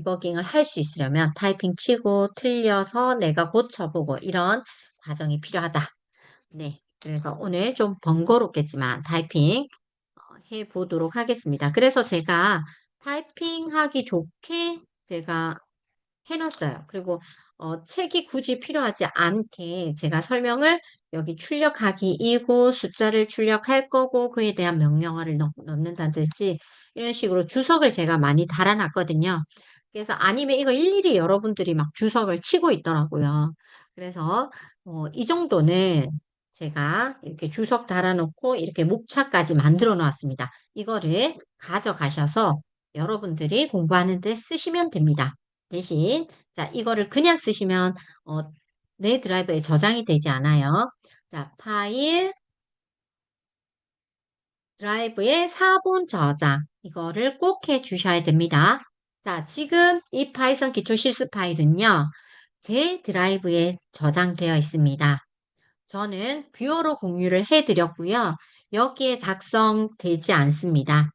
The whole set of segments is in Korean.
디버깅을 할 수 있으려면 타이핑 치고 틀려서 내가 고쳐보고 이런 과정이 필요하다. 네. 그래서 오늘 좀 번거롭겠지만 타이핑 해보도록 하겠습니다. 그래서 제가 타이핑하기 좋게 제가 해놨어요. 그리고 책이 굳이 필요하지 않게 제가 설명을 여기 출력하기 이고 숫자를 출력할 거고 그에 대한 명령어를 넣는다든지 이런 식으로 주석을 제가 많이 달아놨거든요. 그래서 아니면 이거 일일이 여러분들이 막 주석을 치고 있더라고요. 그래서 이 정도는 제가 이렇게 주석 달아놓고 이렇게 목차까지 만들어 놓았습니다. 이거를 가져가셔서 여러분들이 공부하는 데 쓰시면 됩니다. 대신 자, 이거를 그냥 쓰시면 내 드라이브에 저장이 되지 않아요. 자, 파일, 드라이브에 사본 저장. 이거를 꼭 해 주셔야 됩니다. 자, 지금 이 파이썬 기초 실습 파일은요. 제 드라이브에 저장되어 있습니다. 저는 뷰어로 공유를 해드렸고요. 여기에 작성되지 않습니다.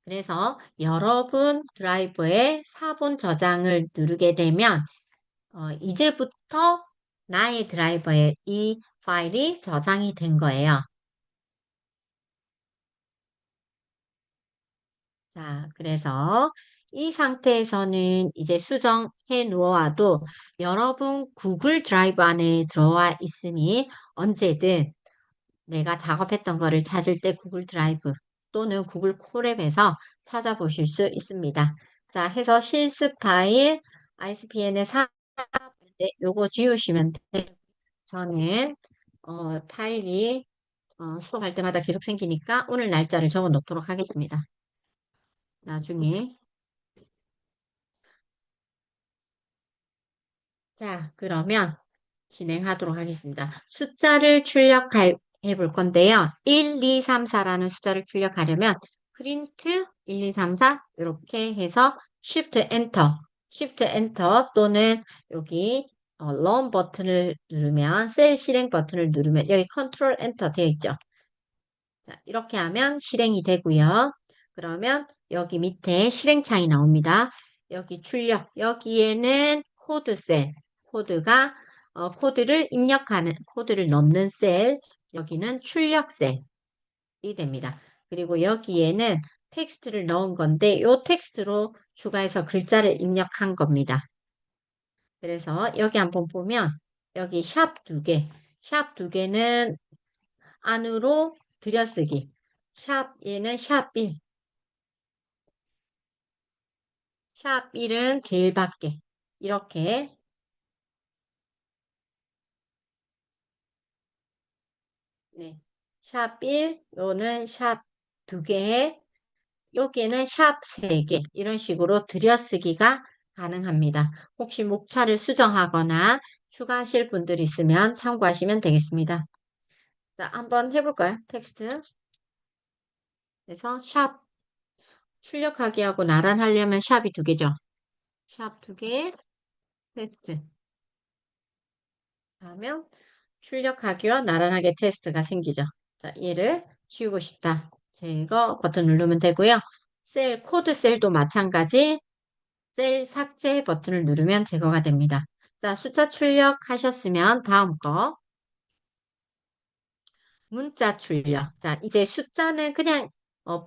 그래서 여러분 드라이브에 사본 저장을 누르게 되면 이제부터 나의 드라이버에 이 파일이 저장이 된 거예요. 자, 그래서 이 상태에서는 이제 수정해 놓아도 여러분 구글 드라이브 안에 들어와 있으니 언제든 내가 작업했던 거를 찾을 때 구글 드라이브 또는 구글 콜앱에서 찾아보실 수 있습니다. 자, 해서 실습 파일 ISBN에 요거 지우시면 돼요. 저는 파일이 수업할 때마다 계속 생기니까 오늘 날짜를 적어 놓도록 하겠습니다. 나중에 자 그러면 진행하도록 하겠습니다. 숫자를 출력해 볼 건데요. 1, 2, 3, 4라는 숫자를 출력하려면 프린트 1, 2, 3, 4 이렇게 해서 Shift Enter, Shift Enter 또는 여기 Run 버튼을 누르면 셀 실행 버튼을 누르면 여기 Control Enter 되어 있죠. 자, 이렇게 하면 실행이 되고요. 그러면 여기 밑에 실행창이 나옵니다. 여기 출력, 여기에는 코드 셀, 코드가 코드를 입력하는, 코드를 넣는 셀, 여기는 출력 셀이 됩니다. 그리고 여기에는 텍스트를 넣은 건데 이 텍스트로 추가해서 글자를 입력한 겁니다. 그래서 여기 한번 보면 여기 샵 두 개, 샵 두 개는 안으로 들여쓰기. 샵 얘는 샵 1. 샵 1은 제일 밖에. 이렇게 네. 샵 1, 요는 샵 두 개에 여기에는 샵 3개. 이런 식으로 들여쓰기가 가능합니다. 혹시 목차를 수정하거나 추가하실 분들 있으면 참고하시면 되겠습니다. 자, 한번 해볼까요? 텍스트. 그래서 샵 출력하기 하고 나란하려면 샵이 두 개죠. 샵 두 개, 텍스트. 하면 출력하기와 나란하게 테스트가 생기죠. 자, 얘를 지우고 싶다. 제거 버튼 누르면 되고요. 셀, 코드 셀도 마찬가지 셀 삭제 버튼을 누르면 제거가 됩니다. 자, 숫자 출력하셨으면 다음 거 문자 출력. 자, 이제 숫자는 그냥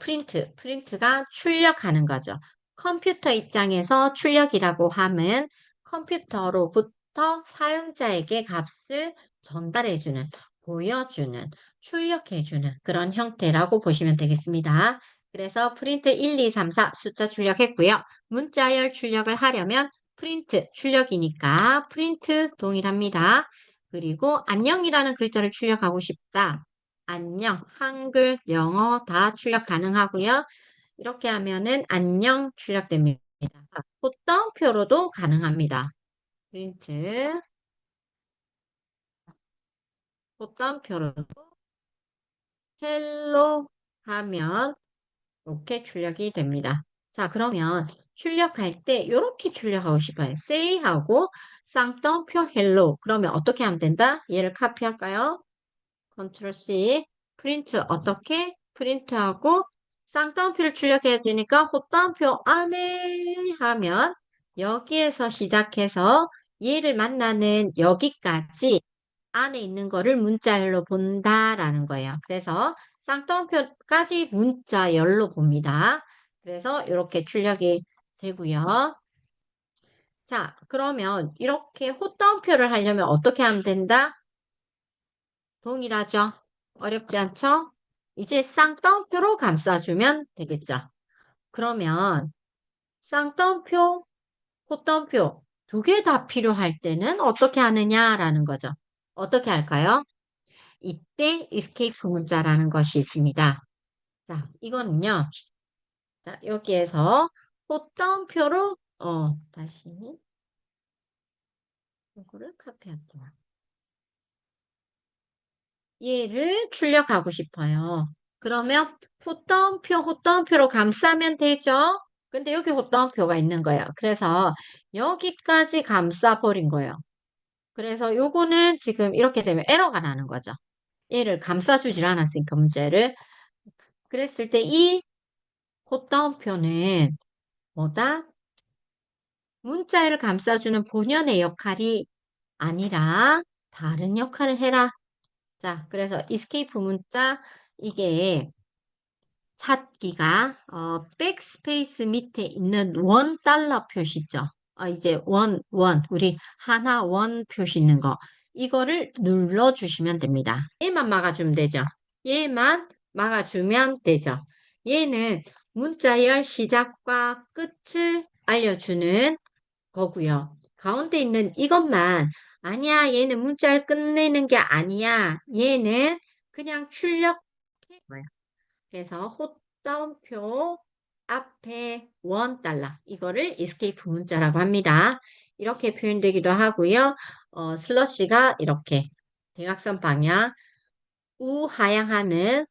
프린트가 출력하는 거죠. 컴퓨터 입장에서 출력이라고 하면 컴퓨터로부터 사용자에게 값을 전달해주는, 보여주는, 출력해주는 그런 형태라고 보시면 되겠습니다. 그래서 프린트 1, 2, 3, 4 숫자 출력했고요. 문자열 출력을 하려면 프린트 출력이니까 프린트 동일합니다. 그리고 안녕이라는 글자를 출력하고 싶다. 안녕, 한글, 영어 다 출력 가능하고요. 이렇게 하면은 안녕 출력됩니다. 꽃다운표로도 가능합니다. 프린트, 꽃다운표로도 헬로 하면 이렇게 출력이 됩니다. 자, 그러면 출력할 때 이렇게 출력하고 싶어요. say 하고 쌍따옴표 헬로. 그러면 어떻게 하면 된다? 얘를 카피할까요? 컨트롤 C. 프린트 어떻게? 프린트하고 쌍따옴표를 출력해야 되니까 호따옴표 안에 하면 여기에서 시작해서 얘를 만나는 여기까지 안에 있는 거를 문자열로 본다라는 거예요. 그래서 쌍따옴표까지 문자열로 봅니다. 그래서 이렇게 출력이 되고요. 자, 그러면 이렇게 호따옴표를 하려면 어떻게 하면 된다? 동일하죠? 어렵지 않죠? 이제 쌍따옴표로 감싸주면 되겠죠? 그러면 쌍따옴표, 호따옴표 두 개 다 필요할 때는 어떻게 하느냐라는 거죠. 어떻게 할까요? 이때 escape 문자라는 것이 있습니다. 자, 이거는요. 자, 여기에서 호따옴표로 다시 이거를 카피할게요. 얘를 출력하고 싶어요. 그러면 호따옴표로 감싸면 되죠? 근데 여기 호따옴표가 있는 거예요. 그래서 여기까지 감싸버린 거예요. 그래서 요거는 지금 이렇게 되면 에러가 나는 거죠. 얘를 감싸주질 않았으니까 문제를. 그랬을 때 이 호따옴표는 뭐다? 문자를 감싸주는 본연의 역할이 아니라 다른 역할을 해라. 자, 그래서 escape 문자 이게 찾기가 백스페이스 밑에 있는 $1 표시죠. 이제 우리 하나 원 표시 있는 거 이거를 눌러주시면 됩니다. 얘만 막아주면 되죠. 얘만 막아주면 되죠. 얘는 문자열 시작과 끝을 알려주는 거고요. 가운데 있는 이것만 아니야 얘는 문자를 끝내는 게 아니야. 얘는 그냥 출력해. 그래서 호따옴표 앞에 $1 이거를 escape 문자라고 합니다. 이렇게 표현되기도 하고요. 슬러시가 이렇게 대각선 방향 우하향하는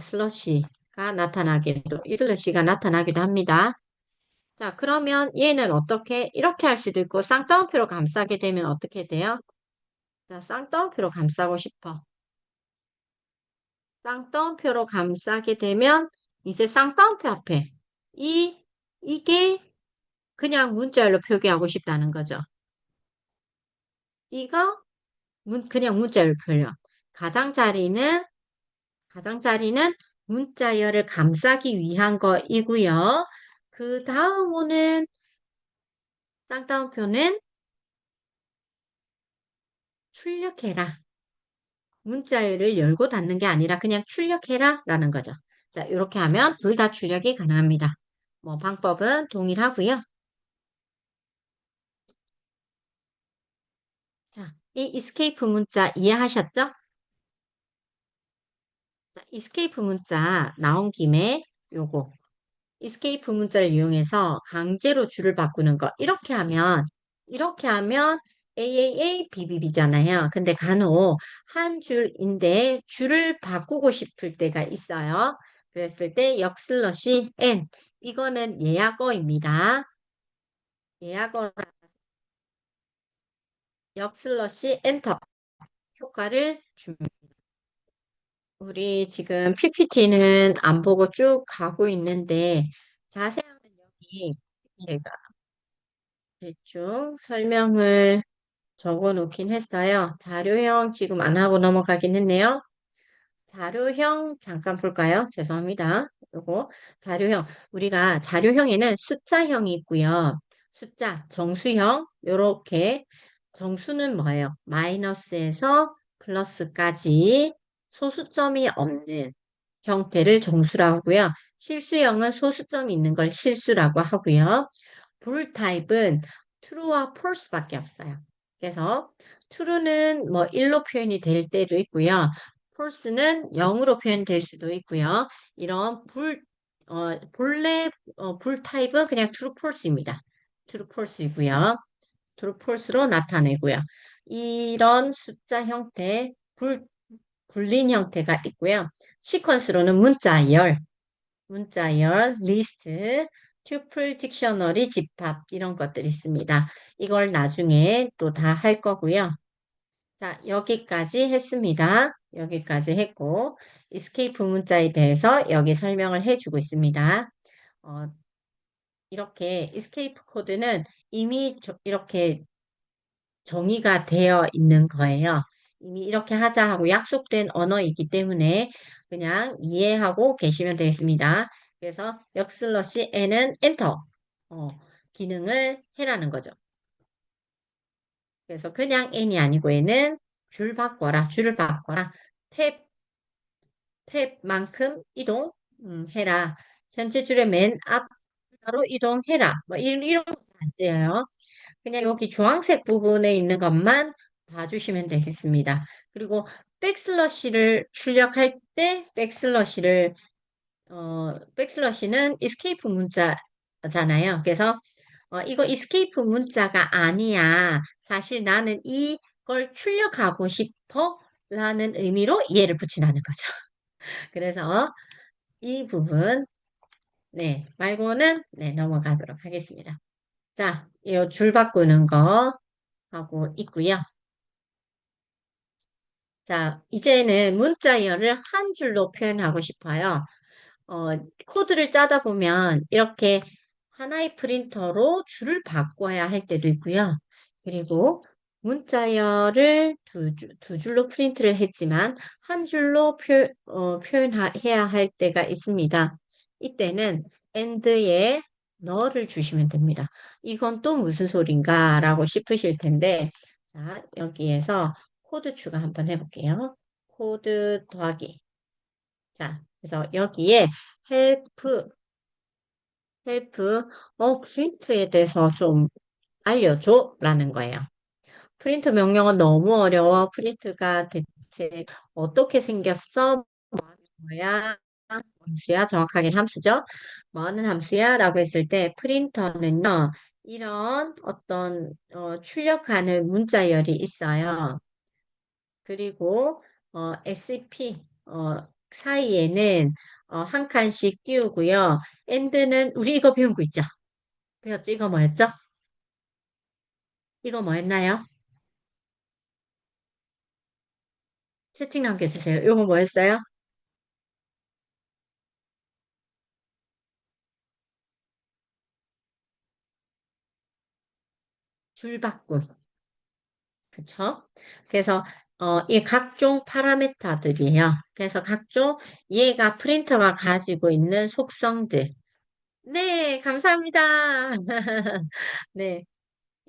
슬러시가 나타나기도 이 슬러시가 나타나기도 합니다. 자, 그러면 얘는 어떻게 이렇게 할 수도 있고 쌍따옴표로 감싸게 되면 어떻게 돼요? 자, 쌍따옴표로 감싸고 싶어. 쌍따옴표로 감싸게 되면 이제 쌍따옴표 앞에 이게 그냥 문자열로 표기하고 싶다는 거죠. 이거 그냥 문자열 표현. 가장자리는 문자열을 감싸기 위한 거이고요. 그 다음으로는 쌍따옴표는 출력해라. 문자열을 열고 닫는 게 아니라 그냥 출력해라 라는 거죠. 자, 이렇게 하면 둘 다 출력이 가능합니다. 뭐 방법은 동일하고요. 자, 이 escape 문자 이해하셨죠? 자, escape 문자 나온 김에 요거 escape 문자를 이용해서 강제로 줄을 바꾸는 거 이렇게 하면 AAA, BBB잖아요. 근데 간혹 한 줄인데 줄을 바꾸고 싶을 때가 있어요. 그랬을 때 역슬러시 N 이거는 예약어입니다. 예약어 역슬러시 엔터 효과를 줍니다. 우리 지금 PPT는 안 보고 쭉 가고 있는데 자세한 여기 제가 대충 설명을 적어 놓긴 했어요. 자료형 지금 안 하고 넘어가긴 했네요. 자료형 잠깐 볼까요? 죄송합니다. 요거 자료형 우리가 자료형에는 숫자형이 있고요. 숫자 정수형 요렇게 정수는 뭐예요? 마이너스에서 플러스까지 소수점이 없는 형태를 정수라고 하고요. 실수형은 소수점이 있는 걸 실수라고 하고요. 불 타입은 true와 false밖에 없어요. 그래서 true는 뭐 1로 표현이 될 때도 있고요. false는 0으로 표현될 수도 있고요. 이런 본래 불 타입은 그냥 true false입니다. true false이고요. true false로 나타내고요. 이런 숫자 형태, 불린 형태가 있고요. 시퀀스로는 문자열, 리스트, 튜플 딕셔너리 집합 이런 것들이 있습니다. 이걸 나중에 또 다 할 거고요. 자, 여기까지 했습니다. 여기까지 했고, escape 문자에 대해서 여기 설명을 해주고 있습니다. 어, 이렇게 escape 코드는 이미 이렇게 정의가 되어 있는 거예요. 이미 이렇게 하자 하고 약속된 언어이기 때문에 그냥 이해하고 계시면 되겠습니다. 그래서 역슬러시 n은 엔터 기능을 해라는 거죠. 그래서 그냥 n이 아니고 n은 줄 바꿔라, 줄을 바꿔라, 탭, 탭만큼 이동 해라. 현재 줄의 맨 앞으로 이동해라. 뭐 이런 거 안 쓰여요. 그냥 여기 주황색 부분에 있는 것만 봐주시면 되겠습니다. 그리고 백슬러시를 출력할 때 백슬러시는 escape 문자잖아요. 그래서 이거 escape 문자가 아니야. 사실 나는 이걸 출력하고 싶어 라는 의미로 얘를 붙인다는 거죠. 그래서 이 부분 네 말고는 네 넘어가도록 하겠습니다. 자, 이 줄 바꾸는 거 하고 있고요. 자, 이제는 문자열을 한 줄로 표현하고 싶어요. 어, 코드를 짜다 보면 이렇게 하나의 프린터로 줄을 바꿔야 할 때도 있고요. 그리고 문자열을 두 줄로 프린트를 했지만 한 줄로 표현해야 할 때가 있습니다. 이때는 end에 너를 주시면 됩니다. 이건 또 무슨 소린가 라고 싶으실 텐데 자, 여기에서 코드 추가 한번 해볼게요. 코드 더하기. 자, 그래서 여기에 헬프, 프린트에 대해서 좀 알려줘 라는 거예요. 프린트 명령은 너무 어려워. 프린트가 대체 어떻게 생겼어? 뭐 하는 거야? 함수야? 정확하게 함수죠? 뭐 하는 함수야? 라고 했을 때 프린터는요, 이런 어떤 출력하는 문자열이 있어요. 그리고 SCP 사이에는 한 칸씩 띄우고요. end는 우리 이거 배운 거 있죠? 배웠죠? 이거 뭐였죠? 이거 뭐였나요? 채팅 남겨주세요. 이거 뭐였어요? 줄바꿈. 그쵸? 그래서 이 각종 파라메타들이에요. 그래서 각종 얘가 프린터가 가지고 있는 속성들. 네, 감사합니다. 네.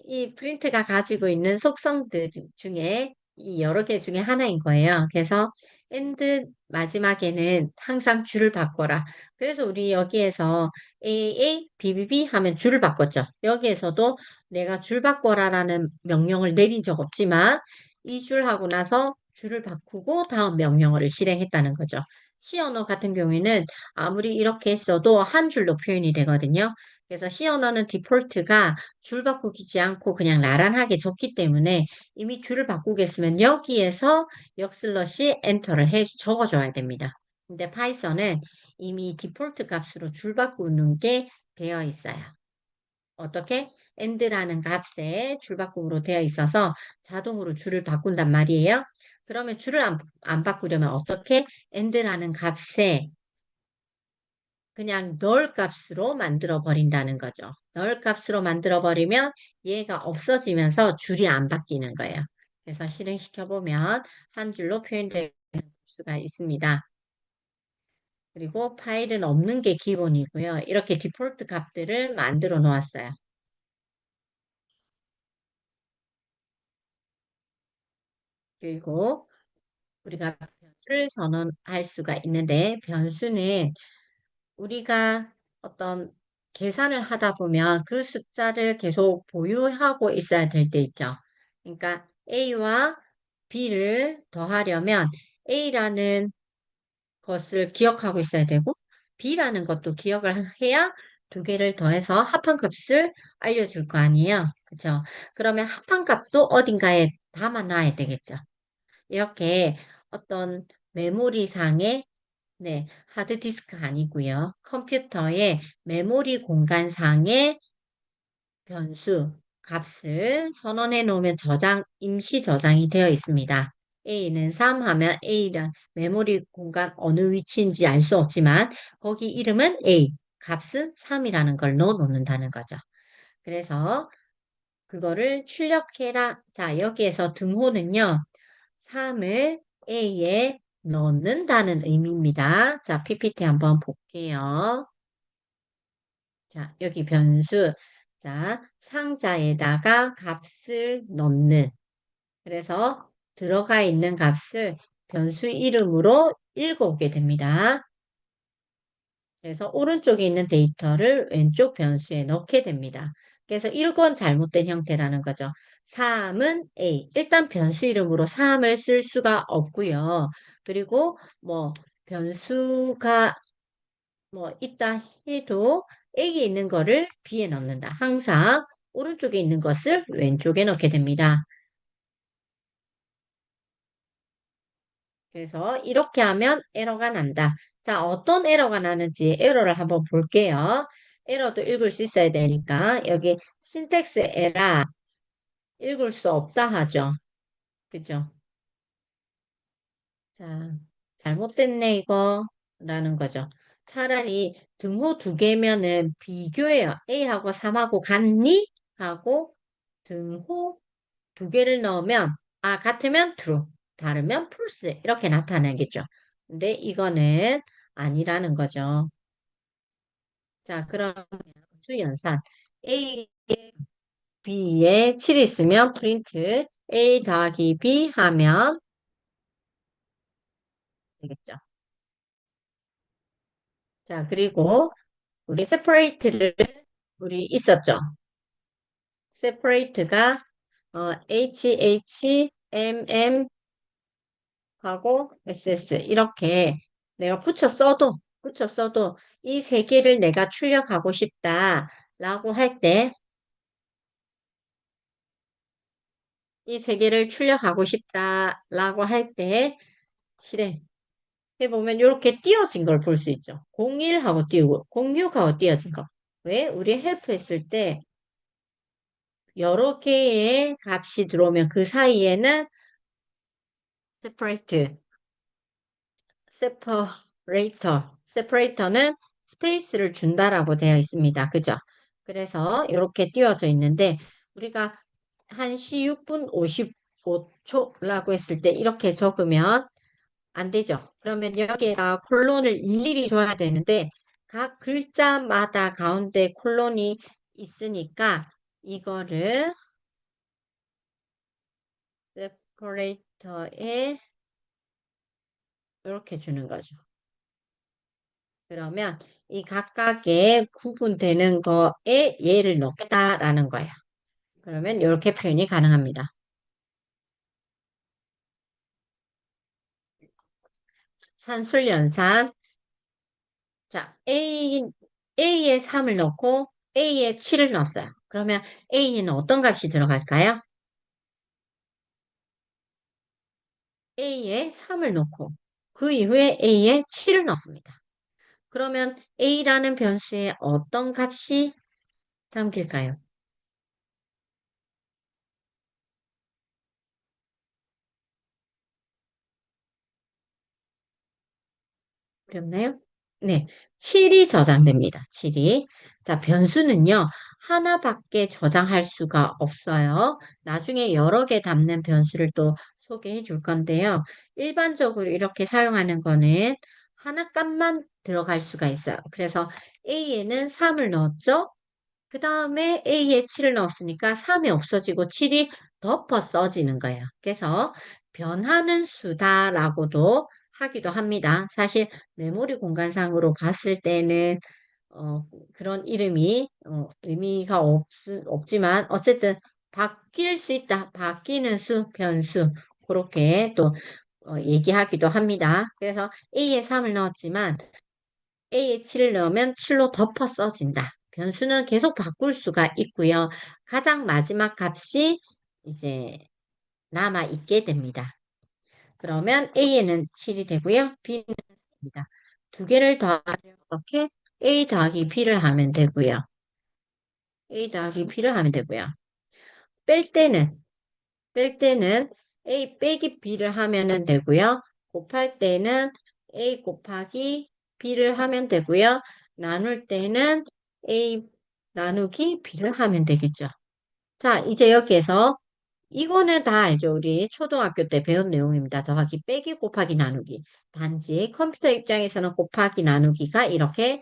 이 프린트가 가지고 있는 속성들 중에 이 여러 개 중에 하나인 거예요. 그래서 and 마지막에는 항상 줄을 바꿔라. 그래서 우리 여기에서 AA, BBB 하면 줄을 바꿨죠. 여기에서도 내가 줄 바꿔라라는 명령을 내린 적 없지만 이 줄 하고 나서 줄을 바꾸고 다음 명령어를 실행했다는 거죠. C 언어 같은 경우에는 아무리 이렇게 했어도 한 줄로 표현이 되거든요. 그래서 C 언어는 디폴트가 줄 바꾸지 않고 그냥 나란하게 적기 때문에 이미 줄을 바꾸겠으면 여기에서 역슬러시 엔터를 적어줘야 됩니다. 근데 파이썬은 이미 디폴트 값으로 줄 바꾸는 게 되어 있어요. 어떻게? end라는 값에 줄 바꿈으로 되어 있어서 자동으로 줄을 바꾼단 말이에요. 그러면 줄을 안 바꾸려면 어떻게? end라는 값에 그냥 널 값으로 만들어 버린다는 거죠. 널 값으로 만들어 버리면 얘가 없어지면서 줄이 안 바뀌는 거예요. 그래서 실행시켜 보면 한 줄로 표현될 수가 있습니다. 그리고 파일은 없는 게 기본이고요. 이렇게 디폴트 값들을 만들어 놓았어요. 그리고 우리가 변수를 선언할 수가 있는데 변수는 우리가 어떤 계산을 하다 보면 그 숫자를 계속 보유하고 있어야 될 때 있죠. 그러니까 A와 B를 더하려면 A라는 것을 기억하고 있어야 되고 B라는 것도 기억을 해야 두 개를 더해서 합한 값을 알려줄 거 아니에요. 그죠? 그러면 합한 값도 어딘가에 담아놔야 되겠죠. 이렇게 어떤 메모리상의 네, 하드디스크 아니고요. 컴퓨터의 메모리 공간상의 변수 값을 선언해 놓으면 임시 저장이 되어 있습니다. A는 3 하면 A는 메모리 공간 어느 위치인지 알 수 없지만 거기 이름은 A, 값은 3이라는 걸 넣어 놓는다는 거죠. 그래서 그거를 출력해라. 자, 여기에서 등호는요. 3을 A에 넣는다는 의미입니다. 자, PPT 한번 볼게요. 자, 여기 변수. 자, 상자에다가 값을 넣는. 그래서 들어가 있는 값을 변수 이름으로 읽어오게 됩니다. 그래서 오른쪽에 있는 데이터를 왼쪽 변수에 넣게 됩니다. 그래서 1권 잘못된 형태라는 거죠. 3은 A. 일단 변수 이름으로 3을 쓸 수가 없고요. 그리고 뭐 변수가 뭐 있다 해도 A에 있는 거를 B에 넣는다. 항상 오른쪽에 있는 것을 왼쪽에 넣게 됩니다. 그래서 이렇게 하면 에러가 난다. 자, 어떤 에러가 나는지 에러를 한번 볼게요. 에러도 읽을 수 있어야 되니까 여기 신텍스 에러 읽을 수 없다 하죠. 그죠? 자, 잘못됐네 이거 라는 거죠. 차라리 등호 두 개면은 비교해요. A하고 3하고 같니? 하고 등호 두 개를 넣으면 같으면 true, 다르면 false 이렇게 나타나겠죠. 근데 이거는 아니라는 거죠. 자, 그러면 수연산 A, B에 7 있으면 프린트 A 더하기 B 하면 되겠죠. 자, 그리고 우리 separate를 우리 있었죠. separate가 HHMM 하고 SS 이렇게 내가 붙여 써도 이 세 개를 내가 출력하고 싶다라고 할 때 이 세 개를 출력하고 싶다라고 할 때 실행 해보면 이렇게 띄어진 걸 볼 수 있죠. 01하고 띄우고 06하고 띄어진 거. 왜? 우리 헬프 했을 때 여러 개의 값이 들어오면 그 사이에는 separate separator는 스페이스를 준다라고 되어 있습니다. 그죠? 그래서 이렇게 띄워져 있는데 우리가 1시 6분 55초라고 했을 때 이렇게 적으면 안 되죠. 그러면 여기에다 콜론을 일일이 줘야 되는데 각 글자마다 가운데 콜론이 있으니까 이거를 separator에 이렇게 주는 거죠. 그러면 이 각각의 구분되는 거에 얘를 넣겠다라는 거예요. 그러면 이렇게 표현이 가능합니다. 산술연산. 자, A에 3을 넣고 A에 7을 넣었어요. 그러면 A에는 어떤 값이 들어갈까요? A에 3을 넣고 그 이후에 A에 7을 넣습니다. 그러면 A라는 변수에 어떤 값이 담길까요? 어렵나요? 네. 7이 저장됩니다. 7이. 자, 변수는요, 하나밖에 저장할 수가 없어요. 나중에 여러 개 담는 변수를 또 소개해 줄 건데요. 일반적으로 이렇게 사용하는 거는 하나 값만 들어갈 수가 있어요. 그래서 A에는 3을 넣었죠? 그 다음에 A에 7을 넣었으니까 3이 없어지고 7이 덮어 써지는 거예요. 그래서 변하는 수다라고도 하기도 합니다. 사실 메모리 공간상으로 봤을 때는 어, 그런 이름이 의미가 없지만 어쨌든 바뀔 수 있다. 바뀌는 수, 변수 그렇게 또 얘기하기도 합니다. 그래서 A에 3을 넣었지만 A에 7을 넣으면 7로 덮어 써진다. 변수는 계속 바꿀 수가 있고요. 가장 마지막 값이 이제 남아 있게 됩니다. 그러면 A에는 7이 되고요. B는 4입니다. 두 개를 더하면 이렇게 A 더하기 B를 하면 되고요. A 더하기 B를 하면 되고요. 뺄 때는 A 빼기 B를 하면은 되고요. 곱할 때는 A 곱하기 B를 하면 되고요. 나눌 때는 A 나누기 B를 하면 되겠죠. 자, 이제 여기에서 이거는 다 알죠. 우리 초등학교 때 배운 내용입니다. 더하기, 빼기, 곱하기, 나누기. 단지 컴퓨터 입장에서는 곱하기, 나누기가 이렇게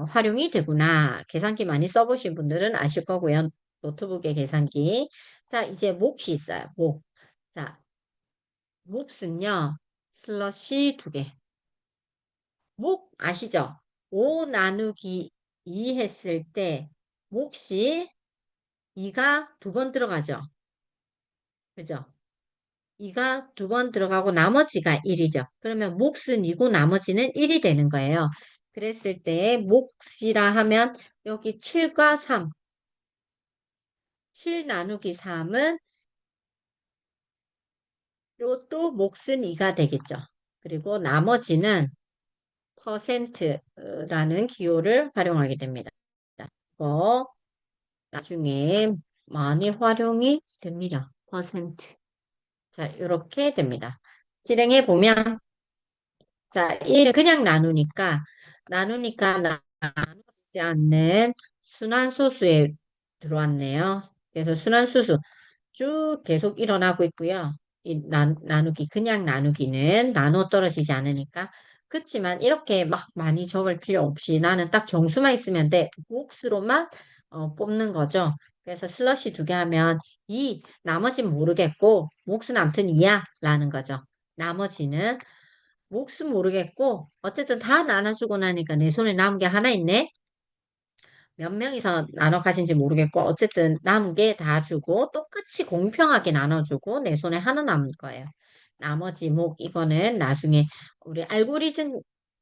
활용이 되구나. 계산기 많이 써보신 분들은 아실 거고요. 노트북의 계산기. 자, 이제 몫이 있어요. 몫. 자, 몫은요. 슬러시 두 개. 몫 아시죠? 5 나누기 2 했을 때 몫이 2가 두 번 들어가죠. 그죠? 2가 두 번 들어가고 나머지가 1이죠. 그러면 몫은 2고 나머지는 1이 되는 거예요. 그랬을 때 몫이라 하면 여기 7과 3, 7 나누기 3은 이것도 몫은 2가 되겠죠. 그리고 나머지는 퍼센트라는 기호를 활용하게 됩니다. 이거 나중에 많이 활용이 됩니다. 퍼센트. 자, 이렇게 됩니다. 실행해 보면 자, 1 그냥 나누니까 나누지 않는 순환소수에 들어왔네요. 그래서 순환소수 쭉 계속 일어나고 있고요. 이 나누기, 그냥 나누기는 나눠 떨어지지 않으니까. 그렇지만 이렇게 막 많이 적을 필요 없이 나는 딱 정수만 있으면 돼. 몫으로만 뽑는 거죠. 그래서 슬러시 두 개 하면 2, 나머지는 모르겠고 몫은 아무튼 2야 라는 거죠. 나머지는 몫은 모르겠고 어쨌든 다 나눠주고 나니까 내 손에 남은 게 하나 있네. 몇 명이서 나눠 가진지 모르겠고 어쨌든 남은 게 다 주고 똑같이 공평하게 나눠주고 내 손에 하나 남을 거예요. 나머지 목 이거는 나중에 우리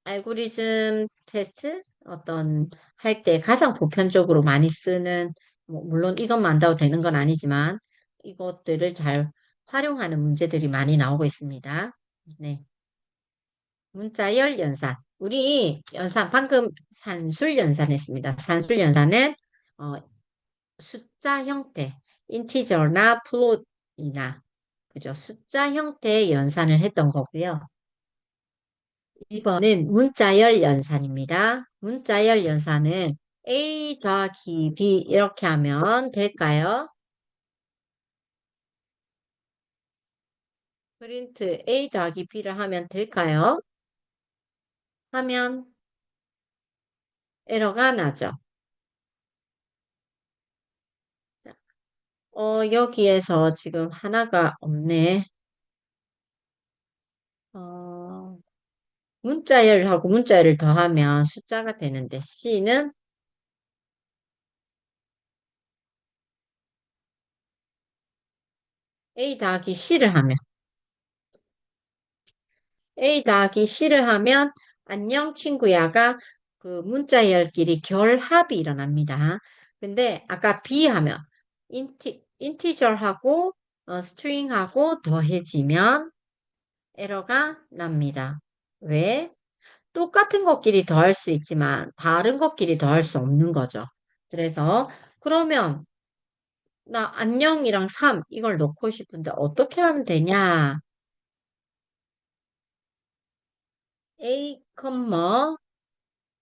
알고리즘 테스트 어떤 할 때 가장 보편적으로 많이 쓰는 뭐 물론 이것만 안다고 되는 건 아니지만 이것들을 잘 활용하는 문제들이 많이 나오고 있습니다. 네. 문자열 연산. 우리 연산 방금 산술 연산했습니다. 산술 연산은 어, 숫자 형태, 인티저나 플롯이나 그죠? 숫자 형태의 연산을 했던 거고요. 이번은 문자열 연산입니다. 문자열 연산은 A 더하기 B 이렇게 하면 될까요? 프린트 A 더하기 B를 하면 될까요? 하면 에러가 나죠. 여기에서 지금 하나가 없네. 어, 문자열하고 문자열을 더하면 숫자가 되는데 C는 A 더하기 C를 하면 안녕 친구야가 그 문자열끼리 결합이 일어납니다. 근데 아까 B 하면 인티저하고 스트링하고 더해지면 에러가 납니다. 왜? 똑같은 것끼리 더할 수 있지만 다른 것끼리 더할 수 없는 거죠. 그래서 그러면 나 안녕이랑 3 이걸 넣고 싶은데 어떻게 하면 되냐? A,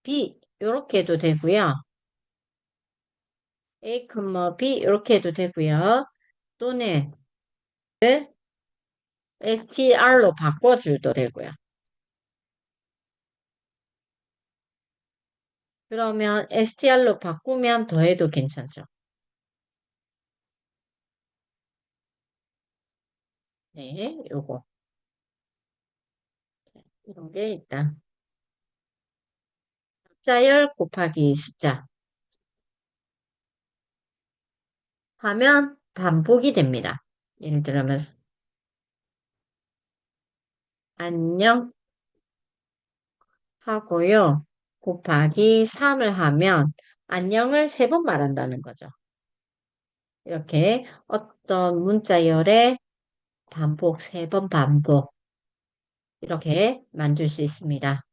B 이렇게 해도 되고요. A, B 이렇게 해도 되고요. 또는 str로 바꿔줘도 되고요. 그러면 str로 바꾸면 더해도 괜찮죠. 네, 요거 이런 게 있다. 숫자열 곱하기 숫자 하면 반복이 됩니다. 예를 들면 안녕 하고요. 곱하기 3을 하면 안녕을 3번 말한다는 거죠. 이렇게 어떤 문자열의 반복, 3번 반복 이렇게 만들 수 있습니다.